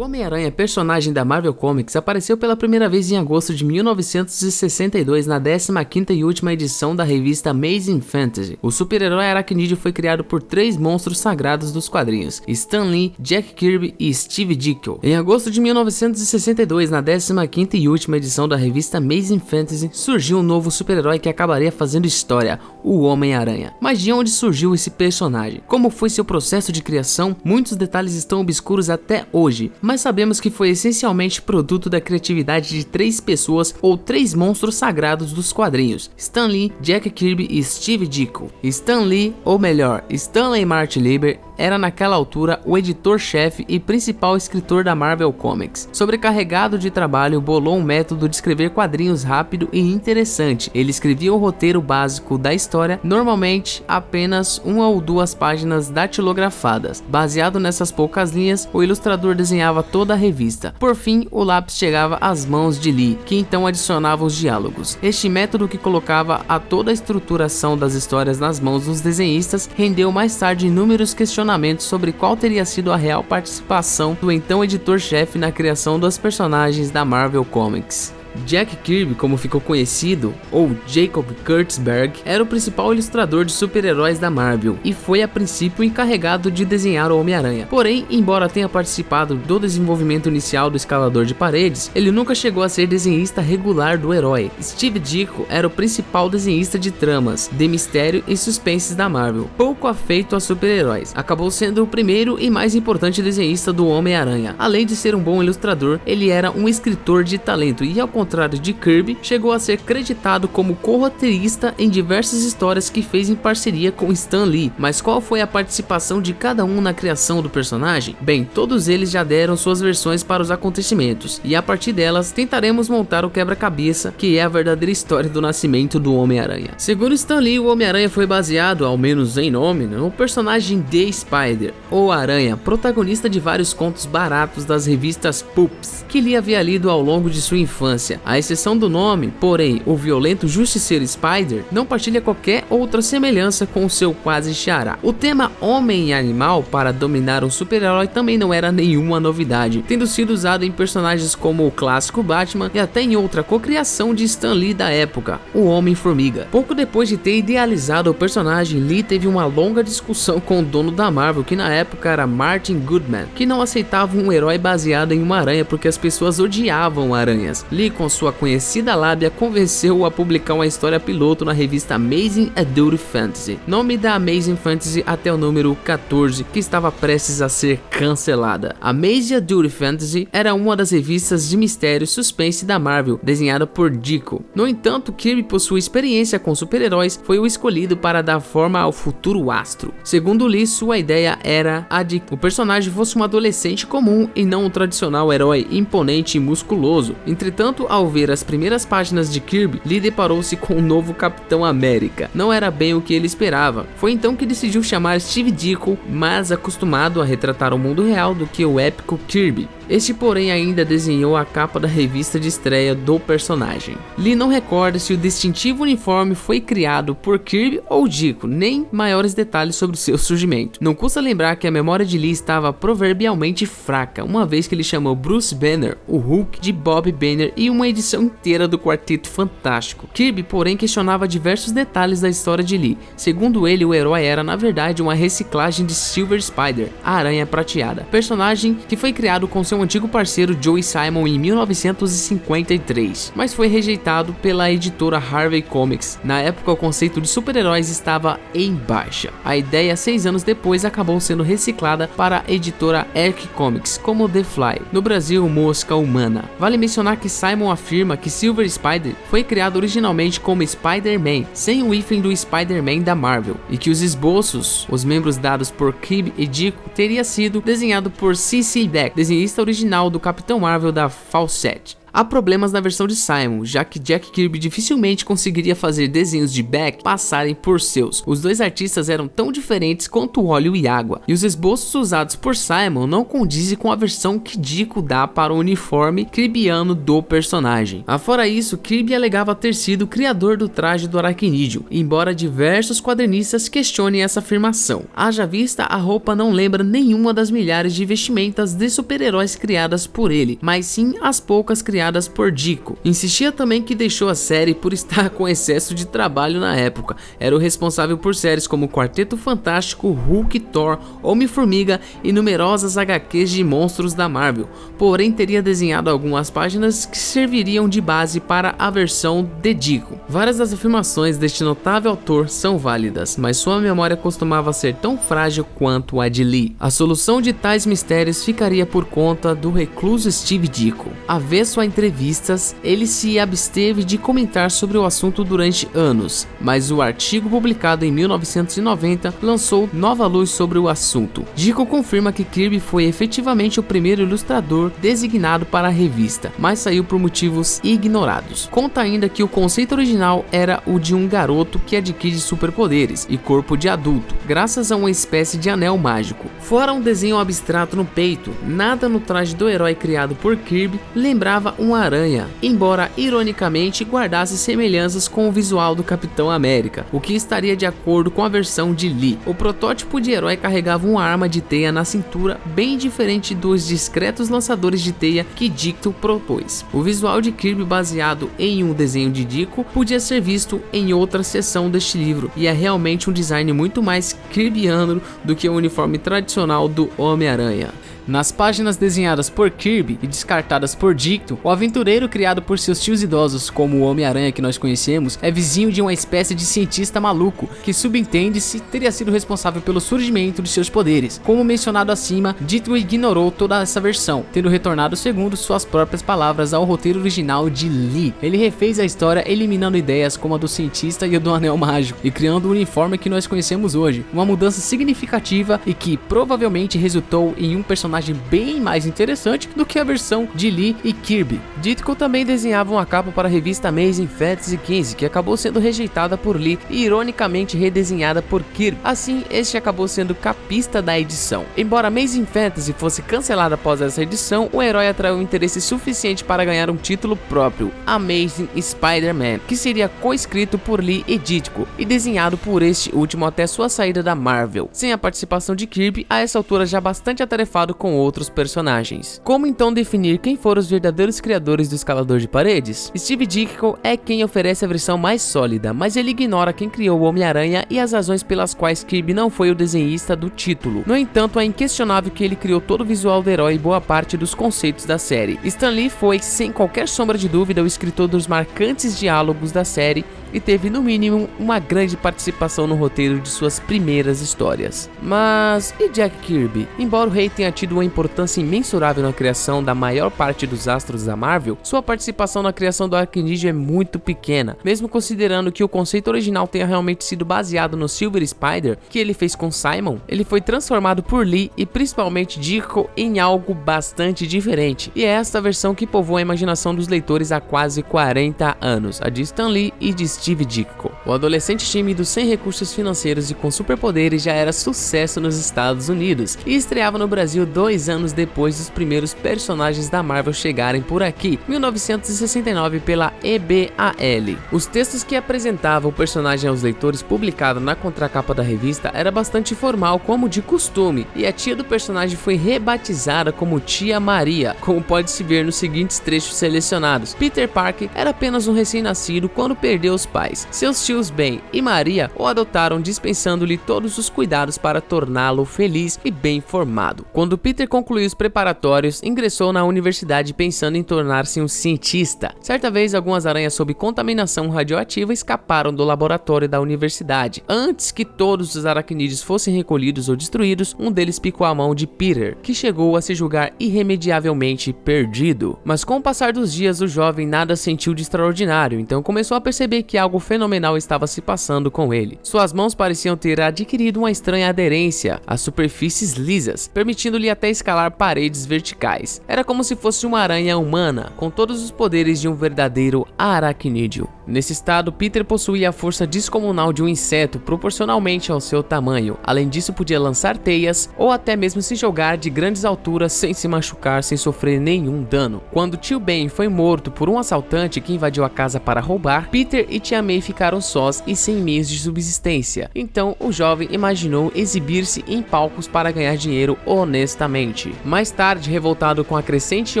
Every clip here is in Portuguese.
O Homem-Aranha, personagem da Marvel Comics, apareceu pela primeira vez em agosto de 1962 na 15ª e última edição da revista Amazing Fantasy. O super-herói aracnídeo foi criado por 3 monstros sagrados dos quadrinhos, Stan Lee, Jack Kirby e Steve Ditko. Em agosto de 1962, na 15ª e última edição da revista Amazing Fantasy, surgiu um novo super-herói que acabaria fazendo história, o Homem-Aranha. Mas de onde surgiu esse personagem? Como foi seu processo de criação? Muitos detalhes estão obscuros até hoje, mas sabemos que foi essencialmente produto da criatividade de 3 pessoas ou 3 monstros sagrados dos quadrinhos: Stan Lee, Jack Kirby e Steve Ditko. Stan Lee, ou melhor, Stanley Martin Lieber, era naquela altura o editor-chefe e principal escritor da Marvel Comics. Sobrecarregado de trabalho, bolou um método de escrever quadrinhos rápido e interessante. Ele escrevia o roteiro básico da história, normalmente apenas 1 ou 2 páginas datilografadas. Baseado nessas poucas linhas, o ilustrador desenhava toda a revista. Por fim, o lápis chegava às mãos de Lee, que então adicionava os diálogos. Este método, que colocava a toda a estruturação das histórias nas mãos dos desenhistas, rendeu mais tarde inúmeros questionamentos sobre qual teria sido a real participação do então editor-chefe na criação dos personagens da Marvel Comics. Jack Kirby, como ficou conhecido, ou Jacob Kurtzberg, era o principal ilustrador de super-heróis da Marvel e foi a princípio encarregado de desenhar o Homem-Aranha. Porém, embora tenha participado do desenvolvimento inicial do Escalador de Paredes, ele nunca chegou a ser desenhista regular do herói. Steve Ditko era o principal desenhista de tramas, de mistério e suspenses da Marvel, pouco afeito a super-heróis. Acabou sendo o primeiro e mais importante desenhista do Homem-Aranha. Além de ser um bom ilustrador, ele era um escritor de talento e, ao contrário de Kirby, chegou a ser creditado como co-roteirista em diversas histórias que fez em parceria com Stan Lee. Mas qual foi a participação de cada um na criação do personagem? Bem, todos eles já deram suas versões para os acontecimentos, e a partir delas tentaremos montar o quebra-cabeça que é a verdadeira história do nascimento do Homem-Aranha. Segundo Stan Lee, o Homem-Aranha foi baseado, ao menos em nome, no personagem The Spider, ou Aranha, protagonista de vários contos baratos das revistas Pulps, que Lee havia lido ao longo de sua infância. À exceção do nome, porém, o violento justiceiro Spider não partilha qualquer outra semelhança com o seu quase xará. O tema homem e animal para dominar um super-herói também não era nenhuma novidade, tendo sido usado em personagens como o clássico Batman e até em outra cocriação de Stan Lee da época, o Homem-Formiga. Pouco depois de ter idealizado o personagem, Lee teve uma longa discussão com o dono da Marvel, que na época era Martin Goodman, que não aceitava um herói baseado em uma aranha porque as pessoas odiavam aranhas. Lee, com sua conhecida lábia, convenceu-o a publicar uma história piloto na revista Amazing Adult Fantasy, nome da Amazing Fantasy até o número 14, que estava prestes a ser cancelada. A Amazing Adult Fantasy era uma das revistas de mistério e suspense da Marvel, desenhada por Ditko. No entanto, Kirby, por sua experiência com super-heróis, foi o escolhido para dar forma ao futuro astro. Segundo Lee, sua ideia era a de que o personagem fosse um adolescente comum e não um tradicional herói imponente e musculoso. Entretanto, ao ver as primeiras páginas de Kirby, Lee deparou-se com um novo Capitão América. Não era bem o que ele esperava. Foi então que decidiu chamar Steve Ditko, mais acostumado a retratar o mundo real do que o épico Kirby. Este, porém, ainda desenhou a capa da revista de estreia do personagem. Lee não recorda se o distintivo uniforme foi criado por Kirby ou Ditko, nem maiores detalhes sobre seu surgimento. Não custa lembrar que a memória de Lee estava proverbialmente fraca, uma vez que ele chamou Bruce Banner, o Hulk, de Bob Banner, e uma edição inteira do Quarteto Fantástico. Kirby, porém, questionava diversos detalhes da história de Lee. Segundo ele, o herói era, na verdade, uma reciclagem de Silver Spider, a Aranha Prateada, personagem que foi criado com seu antigo parceiro Joe Simon em 1953, mas foi rejeitado pela editora Harvey Comics. Na época, o conceito de super-heróis estava em baixa. A ideia, 6 anos depois, acabou sendo reciclada para a editora Arc Comics como The Fly, no Brasil, Mosca Humana. Vale mencionar que Simon afirma que Silver Spider foi criado originalmente como Spider-Man, sem o hífen do Spider-Man da Marvel, e que os esboços, os membros dados por Kirby e Ditko, teria sido desenhado por C.C. Beck, desenhista original do Capitão Marvel da Fawcett. Há problemas na versão de Simon, já que Jack Kirby dificilmente conseguiria fazer desenhos de Beck passarem por seus. Os dois artistas eram tão diferentes quanto óleo e água, e os esboços usados por Simon não condizem com a versão que Ditko dá para o uniforme kirbiano do personagem. Afora isso, Kirby alegava ter sido o criador do traje do aracnídeo, embora diversos quadrinistas questionem essa afirmação. Haja vista, a roupa não lembra nenhuma das milhares de vestimentas de super-heróis criadas por ele, mas sim as poucas criadas por Ditko. Insistia também que deixou a série por estar com excesso de trabalho na época. Era o responsável por séries como Quarteto Fantástico, Hulk, Thor, Homem-Formiga e numerosas HQs de monstros da Marvel, porém teria desenhado algumas páginas que serviriam de base para a versão de Ditko. Várias das afirmações deste notável autor são válidas, mas sua memória costumava ser tão frágil quanto a de Lee. A solução de tais mistérios ficaria por conta do recluso Steve Ditko. Avesso a entrevistas, ele se absteve de comentar sobre o assunto durante anos, mas o artigo publicado em 1990 lançou nova luz sobre o assunto. Ditko confirma que Kirby foi efetivamente o primeiro ilustrador designado para a revista, mas saiu por motivos ignorados. Conta ainda que o conceito original era o de um garoto que adquire superpoderes e corpo de adulto, graças a uma espécie de anel mágico. Fora um desenho abstrato no peito, nada no traje do herói criado por Kirby lembrava uma aranha, embora ironicamente guardasse semelhanças com o visual do Capitão América, o que estaria de acordo com a versão de Lee. O protótipo de herói carregava uma arma de teia na cintura, bem diferente dos discretos lançadores de teia que Ditko propôs. O visual de Kirby, baseado em um desenho de Ditko, podia ser visto em outra seção deste livro, e é realmente um design muito mais kirbiano do que o uniforme tradicional do Homem-Aranha. Nas páginas desenhadas por Kirby e descartadas por Ditko, o aventureiro criado por seus tios idosos, como o Homem-Aranha que nós conhecemos, é vizinho de uma espécie de cientista maluco, que subentende-se teria sido responsável pelo surgimento de seus poderes. Como mencionado acima, Ditko ignorou toda essa versão, tendo retornado segundo suas próprias palavras ao roteiro original de Lee. Ele refez a história eliminando ideias como a do cientista e a do anel mágico, e criando o uniforme que nós conhecemos hoje, uma mudança significativa e que provavelmente resultou em um personagem bem mais interessante do que a versão de Lee e Kirby. Ditko também desenhava uma capa para a revista Amazing Fantasy XV, que acabou sendo rejeitada por Lee e ironicamente redesenhada por Kirby. Assim, este acabou sendo capista da edição. Embora Amazing Fantasy fosse cancelada após essa edição, o herói atraiu interesse suficiente para ganhar um título próprio, Amazing Spider-Man, que seria coescrito por Lee e Ditko e desenhado por este último até sua saída da Marvel, sem a participação de Kirby, a essa altura já bastante atarefado com outros personagens. Como então definir quem foram os verdadeiros criadores do escalador de paredes? Steve Ditko é quem oferece a versão mais sólida, mas ele ignora quem criou o Homem-Aranha e as razões pelas quais Kirby não foi o desenhista do título. No entanto, é inquestionável que ele criou todo o visual do herói e boa parte dos conceitos da série. Stan Lee foi, sem qualquer sombra de dúvida, o escritor dos marcantes diálogos da série e teve no mínimo uma grande participação no roteiro de suas primeiras histórias. Mas e Jack Kirby? Embora o rei tenha tido uma importância imensurável na criação da maior parte dos astros da Marvel, sua participação na criação do Aracnídeo é muito pequena, mesmo considerando que o conceito original tenha realmente sido baseado no Silver Spider que ele fez com Simon. Ele foi transformado por Lee e principalmente Ditko em algo bastante diferente, e é esta versão que povoa a imaginação dos leitores há quase 40 anos, a de Stan Lee e de Steve Ditko. O adolescente tímido, sem recursos financeiros e com superpoderes, já era sucesso nos Estados Unidos e estreava no Brasil 2 anos depois dos primeiros personagens da Marvel chegarem por aqui, 1969, pela EBAL. Os textos que apresentavam o personagem aos leitores, publicado na contracapa da revista, era bastante formal, como de costume, e a tia do personagem foi rebatizada como Tia Maria, como pode-se ver nos seguintes trechos selecionados. Peter Parker era apenas um recém-nascido quando perdeu os pais. Seus tios Ben e Maria o adotaram, dispensando-lhe todos os cuidados para torná-lo feliz e bem formado. Quando Peter concluiu os preparatórios, ingressou na universidade pensando em tornar-se um cientista. Certa vez, algumas aranhas sob contaminação radioativa escaparam do laboratório da universidade. Antes que todos os aracnídeos fossem recolhidos ou destruídos, um deles picou a mão de Peter, que chegou a se julgar irremediavelmente perdido. Mas com o passar dos dias, o jovem nada sentiu de extraordinário, então começou a perceber que algo fenomenal estava se passando com ele. Suas mãos pareciam ter adquirido uma estranha aderência às superfícies lisas, permitindo-lhe até escalar paredes verticais. Era como se fosse uma aranha humana, com todos os poderes de um verdadeiro aracnídeo. Nesse estado, Peter possuía a força descomunal de um inseto proporcionalmente ao seu tamanho. Além disso, podia lançar teias ou até mesmo se jogar de grandes alturas sem se machucar, sem sofrer nenhum dano. Quando Tio Ben foi morto por um assaltante que invadiu a casa para roubar, Peter e Tia May ficaram sós e sem meios de subsistência. Então, o jovem imaginou exibir-se em palcos para ganhar dinheiro honestamente. Mais tarde, revoltado com a crescente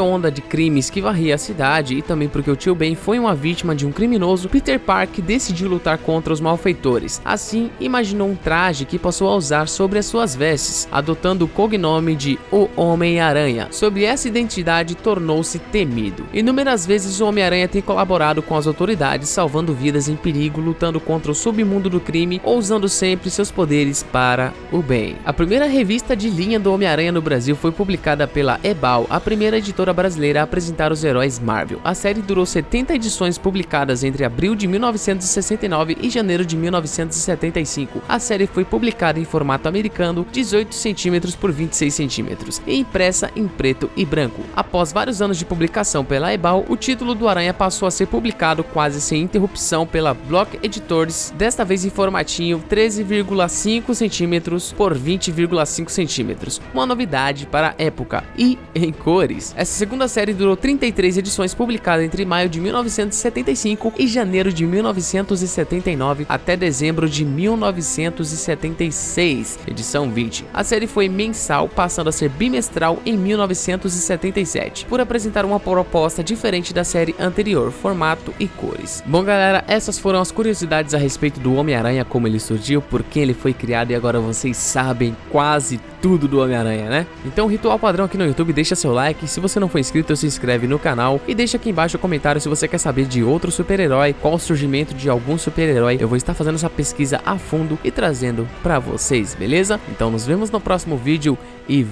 onda de crimes que varria a cidade e também porque o Tio Ben foi uma vítima de um criminoso, Peter Parker decidiu lutar contra os malfeitores. Assim, imaginou um traje que passou a usar sobre as suas vestes, adotando o cognome de O Homem-Aranha. Sob essa identidade, tornou-se temido. Inúmeras vezes o Homem-Aranha tem colaborado com as autoridades, salvando vidas em perigo, lutando contra o submundo do crime ou usando sempre seus poderes para o bem. A primeira revista de linha do Homem-Aranha no Brasil foi publicada pela Ebal, a primeira editora brasileira a apresentar os heróis Marvel. A série durou 70 edições publicadas entre abril de 1969 e janeiro de 1975. A série foi publicada em formato americano, 18 cm por 26 cm, e impressa em preto e branco. Após vários anos de publicação pela Ebal, o título do Aranha passou a ser publicado quase sem interrupção pela Block Editores, desta vez em formatinho 13,5 cm por 20,5 cm, uma novidade para a época, e em cores. Essa segunda série durou 33 edições, publicada entre maio de 1975 e janeiro de 1979 até dezembro de 1976, edição 20. A série foi mensal, passando a ser bimestral em 1977, por apresentar uma proposta diferente da série anterior, formato e cores. Bom galera, essas foram as curiosidades a respeito do Homem-Aranha, como ele surgiu, por que ele foi criado, e agora vocês sabem quase tudo do Homem-Aranha, né? Então, ritual padrão aqui no YouTube, deixa seu like, se você não for inscrito, se inscreve no canal e deixa aqui embaixo o comentário se você quer saber de outro super-herói, qual o surgimento de algum super-herói. Eu vou estar fazendo essa pesquisa a fundo e trazendo pra vocês, beleza? Então nos vemos no próximo vídeo e